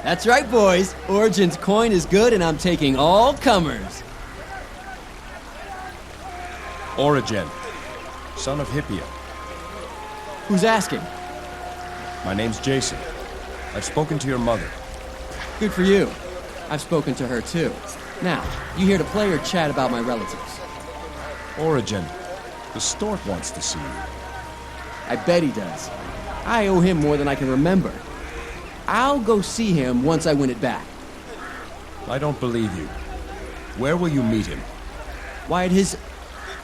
That's right, boys. Origin's coin is good, and I'm taking all comers. Origin, son of Hippia. Who's asking? My name's Jason. I've spoken to your mother. Good for you. I've spoken to her, too. Now, you here to play or chat about my relatives? Origin, the stork wants to see you. I bet he does. I owe him more than I can remember. I'll go see him once I win it back. I don't believe you. Where will you meet him? Why, at his...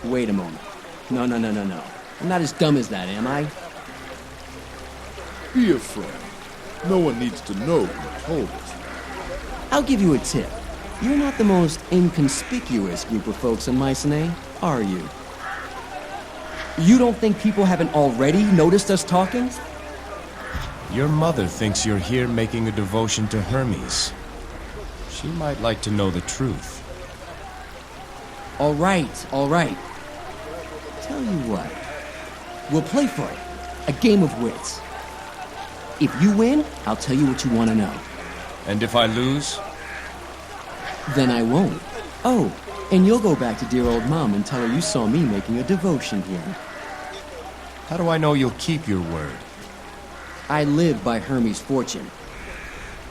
Wait a moment. No. I'm not as dumb as that, am I? Be a friend. No one needs to know who told us. I'll give you a tip. You're not the most inconspicuous group of folks in Mycenae, are you? You don't think people haven't already noticed us talking? Your mother thinks you're here making a devotion to Hermes. She might like to know the truth. All right. Tell you what. We'll play for it. A game of wits. If you win, I'll tell you what you want to know. And if I lose? Then I won't. Oh, and you'll go back to dear old Mom and tell her you saw me making a devotion here. How do I know you'll keep your word? I live by Hermes' fortune.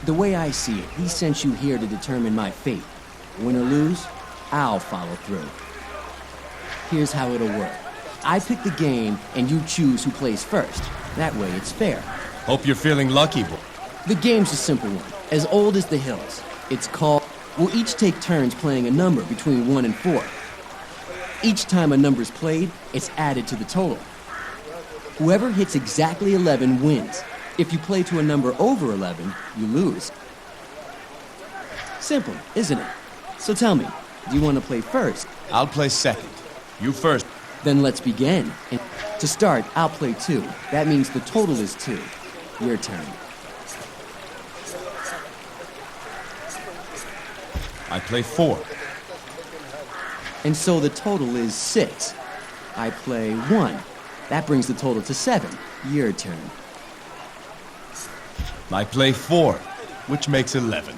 The way I see it, he sent you here to determine my fate. Win or lose, I'll follow through. Here's how it'll work. I pick the game, and you choose who plays first. That way, it's fair. Hope you're feeling lucky, boy. The game's a simple one, as old as the hills. It's called... We'll each take turns playing a number between 1 and 4. Each time a number's played, it's added to the total. Whoever hits exactly 11 wins. If you play to a number over 11, you lose. Simple, isn't it? So tell me, do you want to play first? I'll play second. You first. Then let's begin. And to start, I'll play 2. That means the total is 2. Your turn. I play 4. And so the total is 6. I play 1. That brings the total to 7. Your turn. I play 4, which makes 11.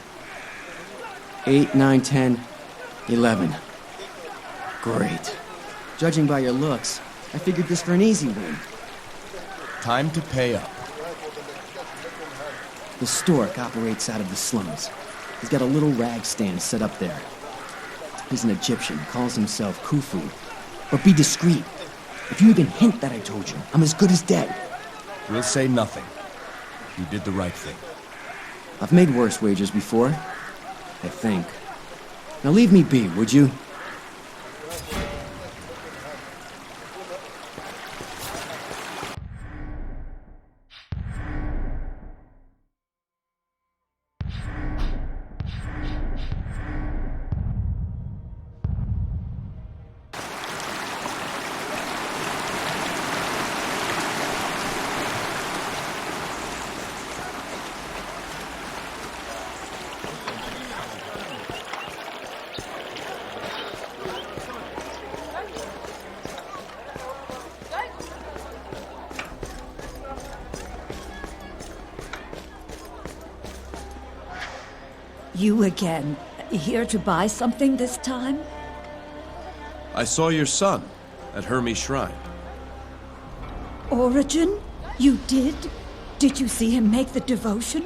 8, 9, 10, 11. Great. Judging by your looks, I figured this for an easy win. Time to pay up. The stork operates out of the slums. He's got a little rag stand set up there. He's an Egyptian, calls himself Khufu. But be discreet. If you even hint that I told you, I'm as good as dead. We'll say nothing. You did the right thing. I've made worse wagers before, I think. Now leave me be, would you? You again. Here to buy something this time? I saw your son at Hermes' shrine. Origin? You did? Did you see him make the devotion?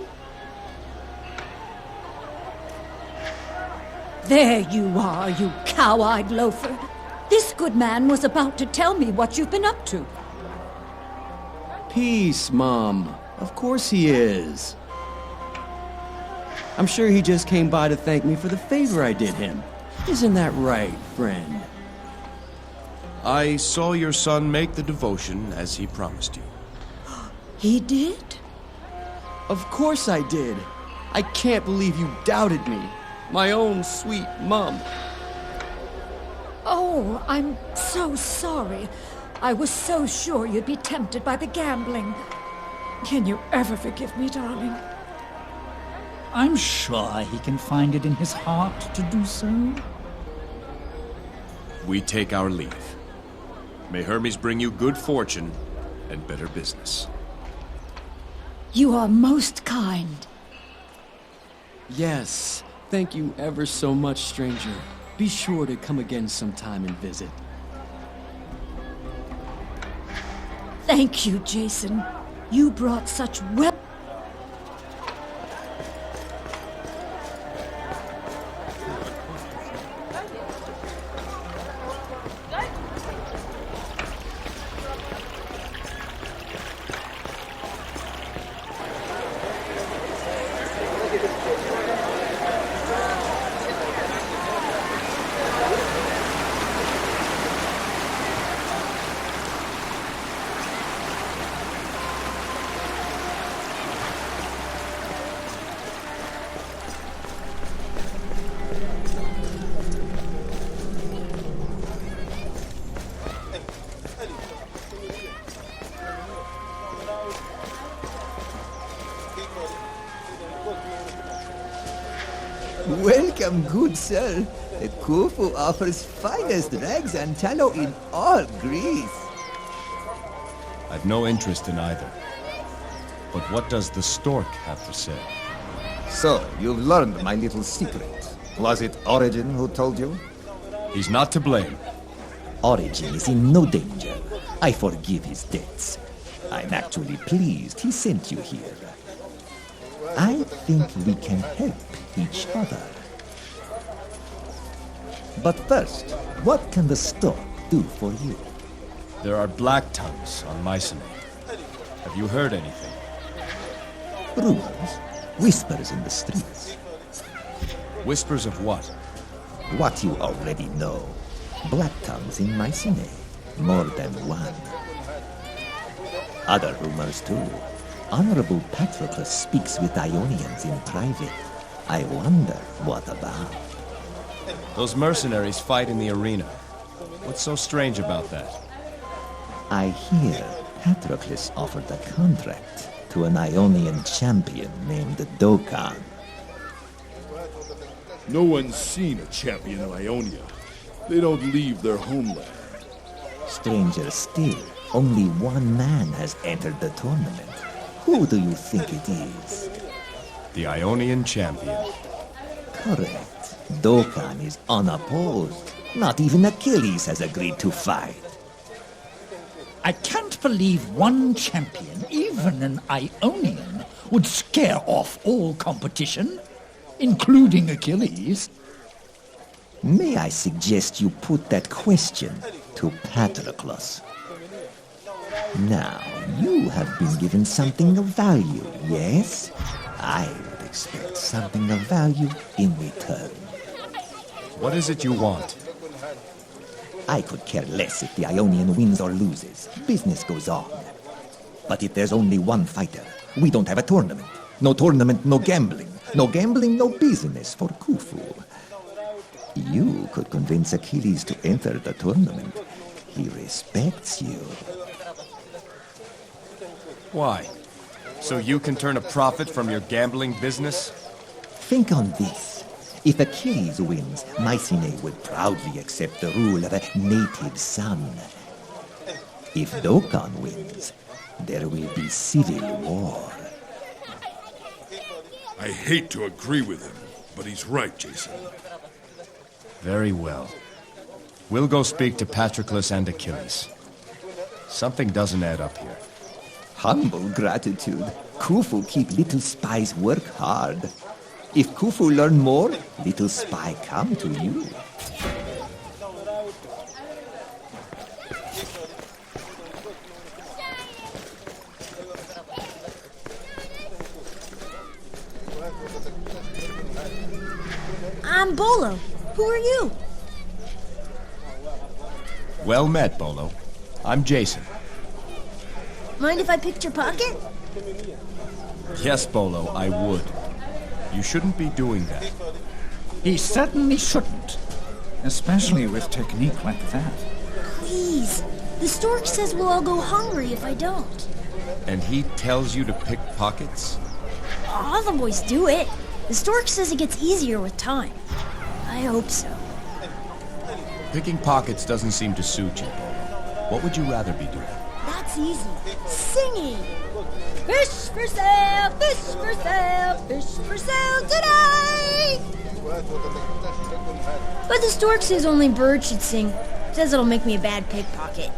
There you are, you cow-eyed loafer. This good man was about to tell me what you've been up to. Peace, Mom. Of course he is. I'm sure he just came by to thank me for the favor I did him. Isn't that right, friend? I saw your son make the devotion as he promised you. He did? Of course I did. I can't believe you doubted me. My own sweet Mom. Oh, I'm so sorry. I was so sure you'd be tempted by the gambling. Can you ever forgive me, darling? I'm sure he can find it in his heart to do so. We take our leave. May Hermes bring you good fortune and better business. You are most kind. Yes, thank you ever so much, stranger. Be sure to come again sometime and visit. Thank you, Jason. You brought such well... Welcome, good sir. Khufu offers finest rags and tallow in all Greece. I've no interest in either. But what does the stork have to say? So, you've learned my little secret. Was it Origin who told you? He's not to blame. Origin is in no danger. I forgive his debts. I'm actually pleased he sent you here. I think we can help each other. But first, what can the stork do for you? There are black tongues on Mycenae. Have you heard anything? Rumors, whispers in the streets. Whispers of what? What you already know. Black tongues in Mycenae. More than one. Other rumors too. Honorable Patroclus speaks with Ionians in private. I wonder what about. Those mercenaries fight in the arena. What's so strange about that? I hear Patroclus offered a contract to an Ionian champion named Dokkan. No one's seen a champion of Ionia. They don't leave their homeland. Stranger still, only one man has entered the tournament. Who do you think it is? The Ionian champion. Correct. Dokkan is unopposed. Not even Achilles has agreed to fight. I can't believe one champion, even an Ionian, would scare off all competition, including Achilles. May I suggest you put that question to Patroclus? Now, you have been given something of value, yes? I would expect something of value in return. What is it you want? I could care less if the Ionian wins or loses. Business goes on. But if there's only one fighter, we don't have a tournament. No tournament, no gambling. No gambling, no business for Khufu. You could convince Achilles to enter the tournament. He respects you. Why? So you can turn a profit from your gambling business? Think on this. If Achilles wins, Mycenae would proudly accept the rule of a native son. If Dokkan wins, there will be civil war. I hate to agree with him, but he's right, Jason. Very well. We'll go speak to Patroclus and Achilles. Something doesn't add up here. Humble gratitude. Khufu keep little spies work hard. If Khufu learn more, little spy come to you. I'm Bolo. Who are you? Well met, Bolo. I'm Jason. Mind if I picked your pocket? Yes, Bolo, I would. You shouldn't be doing that. He certainly shouldn't. Especially with technique like that. Please. The stork says we'll all go hungry if I don't. And he tells you to pick pockets? All the boys do it. The stork says it gets easier with time. I hope so. Picking pockets doesn't seem to suit you, Bolo. What would you rather be doing? that's easy. Singing. Fish for sale, fish for sale, fish for sale today! But the stork says only birds should sing. Says it'll make me a bad pickpocket.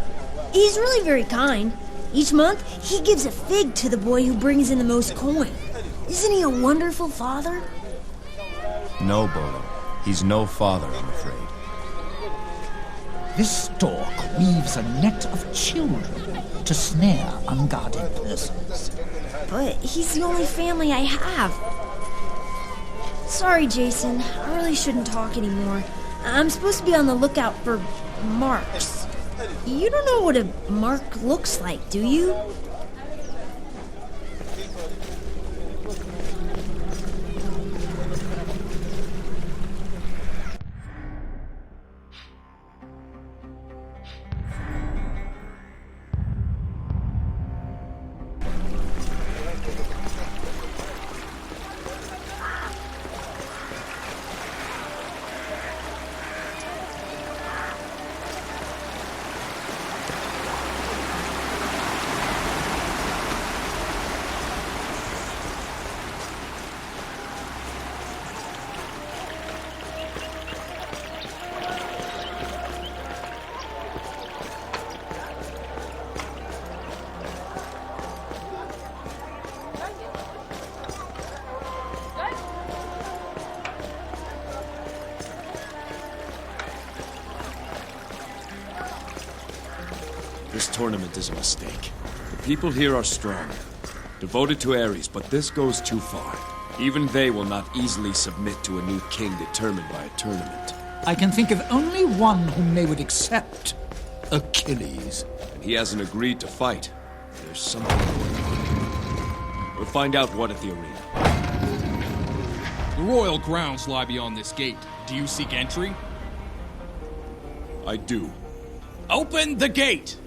He's really very kind. Each month, he gives a fig to the boy who brings in the most coin. Isn't he a wonderful father? No, Bolo. He's no father, I'm afraid. This stork weaves a net of children to snare unguarded persons. But he's the only family I have. Sorry, Jason. I really shouldn't talk anymore. I'm supposed to be on the lookout for marks. You don't know what a mark looks like, do you? This tournament is a mistake. The people here are strong, devoted to Ares, but this goes too far. Even they will not easily submit to a new king determined by a tournament. I can think of only one whom they would accept. Achilles. And he hasn't agreed to fight. There's something going on. We'll find out what at the arena. The royal grounds lie beyond this gate. Do you seek entry? I do. Open the gate!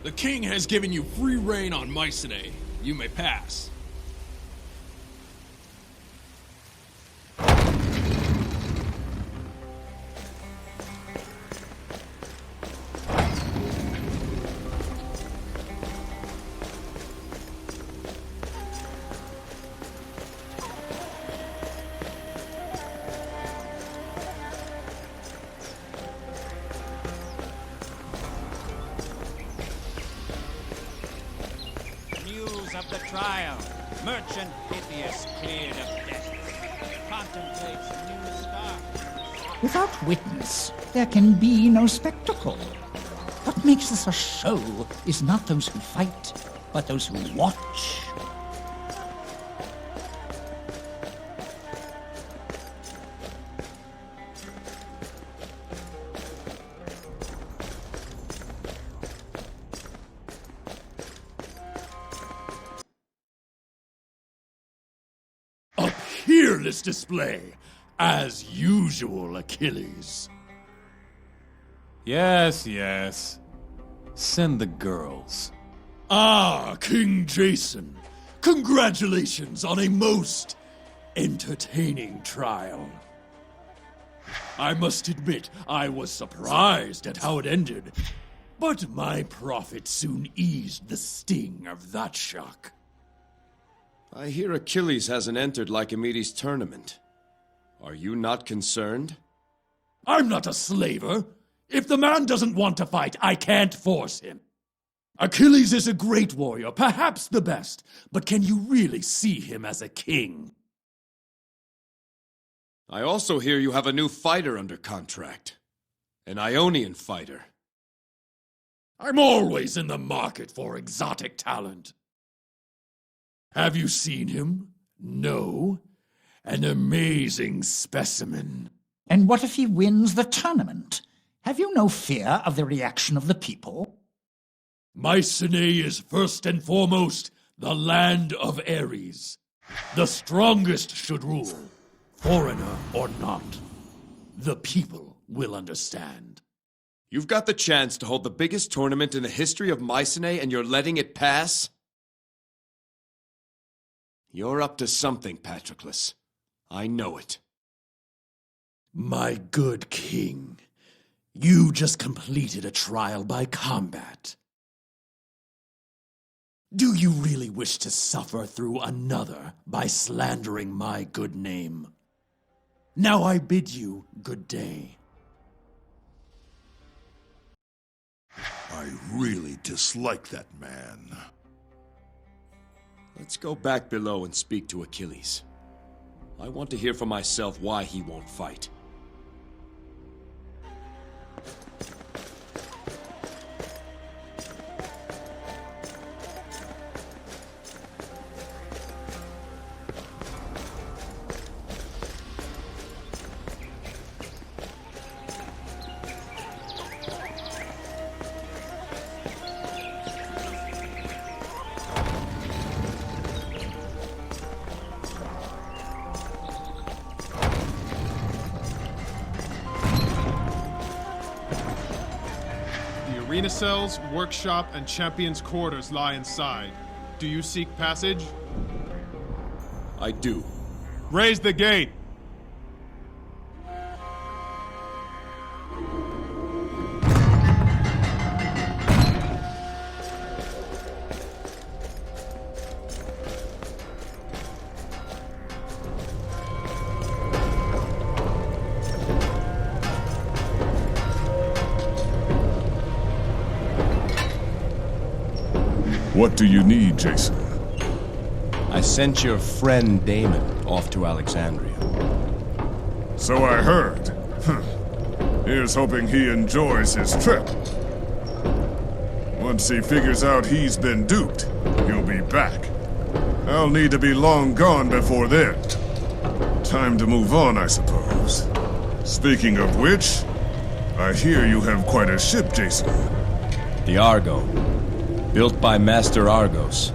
The king has given you free reign on Mycenae. You may pass. Of the trial, merchant Pythias cleared of death, contemplates new star. Without witness, there can be no spectacle. What makes this a show is not those who fight, but those who watch. Peerless display, as usual, Achilles. Yes, yes. Send the girls. Ah, King Jason, congratulations on a most entertaining trial. I must admit, I was surprised at how it ended, but my prophet soon eased the sting of that shock. I hear Achilles hasn't entered Lycomedes' tournament. Are you not concerned? I'm not a slaver. If the man doesn't want to fight, I can't force him. Achilles is a great warrior, perhaps the best, but can you really see him as a king? I also hear you have a new fighter under contract. An Ionian fighter. I'm always in the market for exotic talent. Have you seen him? No. An amazing specimen. And what if he wins the tournament? Have you no fear of the reaction of the people? Mycenae is first and foremost the land of Ares. The strongest should rule, foreigner or not. The people will understand. You've got the chance to hold the biggest tournament in the history of Mycenae and you're letting it pass? You're up to something, Patroclus. I know it. My good king, you just completed a trial by combat. Do you really wish to suffer through another by slandering my good name? Now I bid you good day. I really dislike that man. Let's go back below and speak to Achilles. I want to hear for myself why he won't fight. Arena cells, workshop, and champion's quarters lie inside. Do you seek passage? I do. Raise the gate! What do you need, Jason? I sent your friend Damon off to Alexandria. So I heard. Here's hoping he enjoys his trip. Once he figures out he's been duped, he'll be back. I'll need to be long gone before then. Time to move on, I suppose. Speaking of which, I hear you have quite a ship, Jason. The Argo. Built by Master Argos.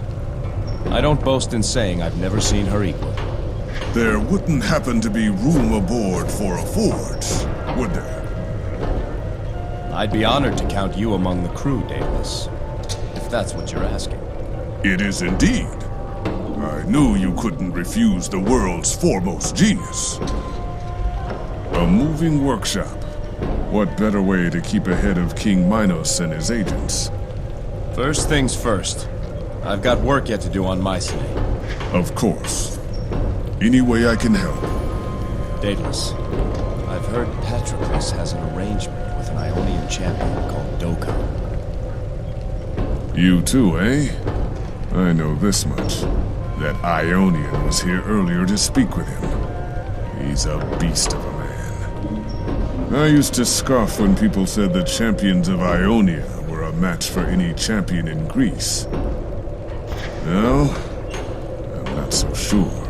I don't boast in saying I've never seen her equal. There wouldn't happen to be room aboard for a forge, would there? I'd be honored to count you among the crew, Daedalus. If that's what you're asking. It is indeed. I knew you couldn't refuse the world's foremost genius. A moving workshop. What better way to keep ahead of King Minos and his agents? First things first. I've got work yet to do on Mycenae. Of course. Any way I can help. Daedalus, I've heard Patroclus has an arrangement with an Ionian champion called Doka. You too, eh? I know this much. That Ionian was here earlier to speak with him. He's a beast of a man. I used to scoff when people said the champions of Ionia were a match for any champion in Greece. Now, I'm not so sure.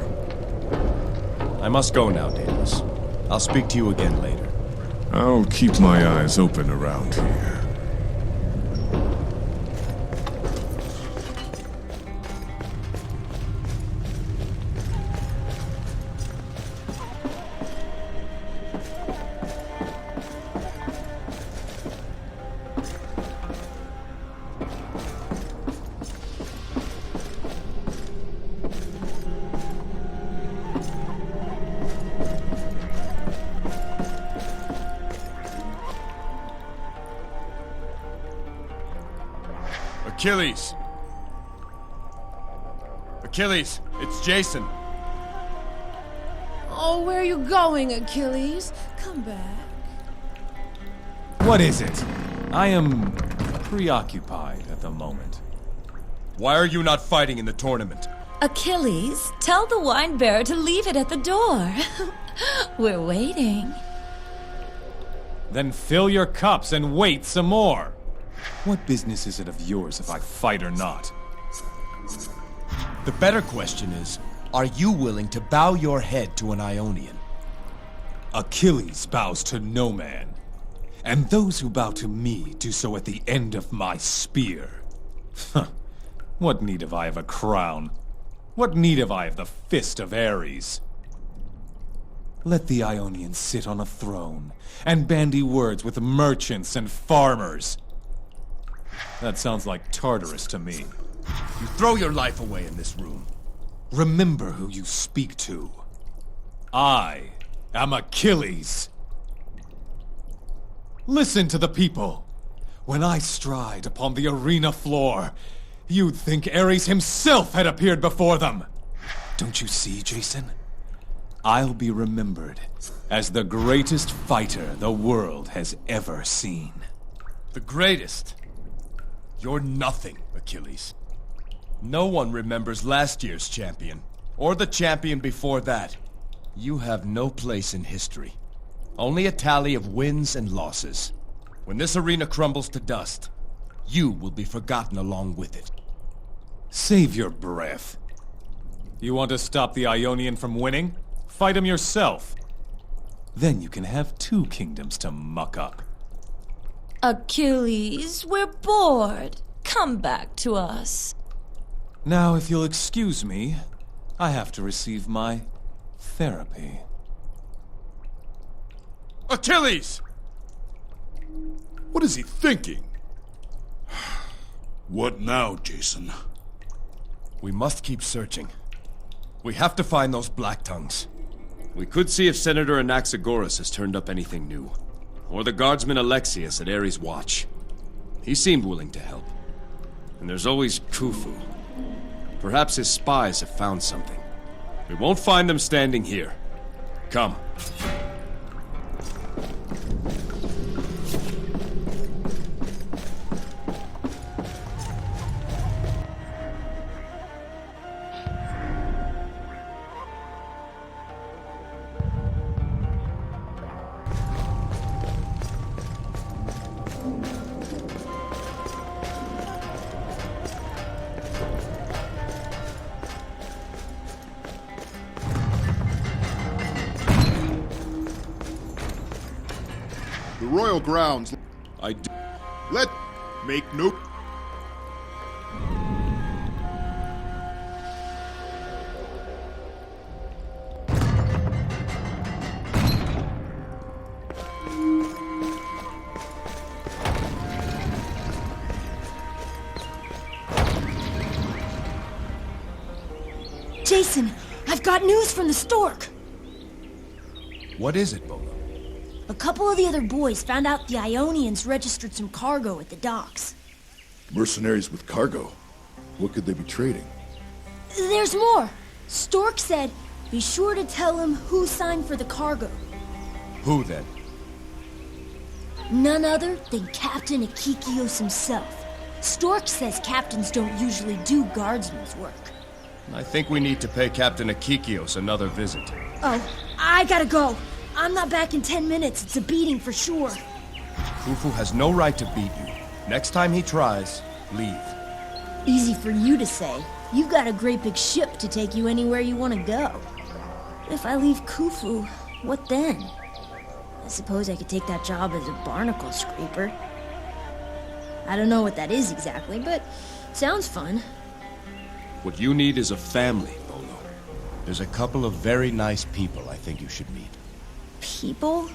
I must go now, Daedalus. I'll speak to you again later. I'll keep my eyes open around here. Achilles! Achilles, it's Jason. Oh, where are you going, Achilles? Come back. What is it? I am preoccupied at the moment. Why are you not fighting in the tournament? Achilles, tell the wine bearer to leave it at the door. We're waiting. Then fill your cups and wait some more. What business is it of yours if I fight or not? The better question is, are you willing to bow your head to an Ionian? Achilles bows to no man, and those who bow to me do so at the end of my spear. What need have I of a crown? What need have I of the fist of Ares? Let the Ionians sit on a throne and bandy words with merchants and farmers. That sounds like Tartarus to me. You throw your life away in this room. Remember who you speak to. I am Achilles. Listen to the people. When I stride upon the arena floor, You'd think Ares himself had appeared before them! Don't you see, Jason? I'll be remembered as the greatest fighter the world has ever seen. The greatest? You're nothing, Achilles. No one remembers last year's champion, or the champion before that. You have no place in history. Only a tally of wins and losses. When this arena crumbles to dust, you will be forgotten along with it. Save your breath. You want to stop the Ionian from winning? Fight him yourself. Then you can have 2 kingdoms to muck up. Achilles, we're bored. Come back to us. Now, if you'll excuse me, I have to receive my therapy. Achilles! What is he thinking? What now, Jason? We must keep searching. We have to find those Black Tongues. We could see if Senator Anaxagoras has turned up anything new. Or the guardsman Alexius at Ares' watch. He seemed willing to help. And there's always Khufu. Perhaps his spies have found something. We won't find them standing here. Come. The royal grounds. I do. Let make no. Jason, I've got news from the stork. What is it, Bolo? A couple of the other boys found out the Ionians registered some cargo at the docks. Mercenaries with cargo. What could they be trading? There's more. Stork said, be sure to tell him who signed for the cargo. Who then? None other than Captain Akikios himself. Stork says captains don't usually do guardsmen's work. I think we need to pay Captain Akikios another visit. Oh, I gotta go. I'm not back in 10 minutes. It's a beating for sure. Khufu has no right to beat you. Next time he tries, leave. Easy for you to say. You've got a great big ship to take you anywhere you want to go. If I leave Khufu, what then? I suppose I could take that job as a barnacle scraper. I don't know what that is exactly, but sounds fun. What you need is a family, Bolo. There's a couple of very nice people I think you should meet. People?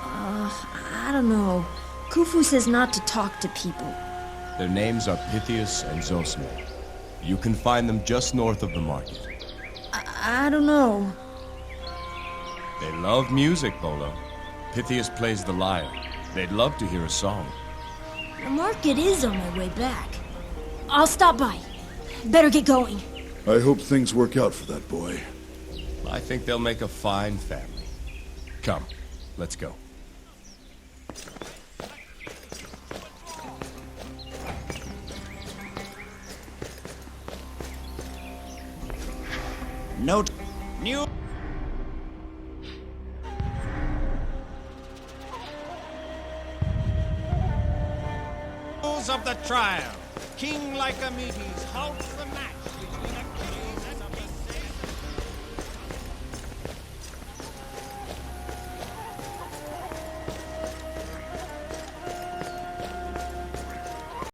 I don't know. Khufu says not to talk to people. Their names are Pythias and Zosme. You can find them just north of the market. I don't know. They love music, Bolo. Pythias plays the lyre. They'd love to hear a song. The market is on my way back. I'll stop by. Better get going. I hope things work out for that boy. I think they'll make a fine family. Come, let's go. Note. New. Rules of the trial. King Lycomedes halts the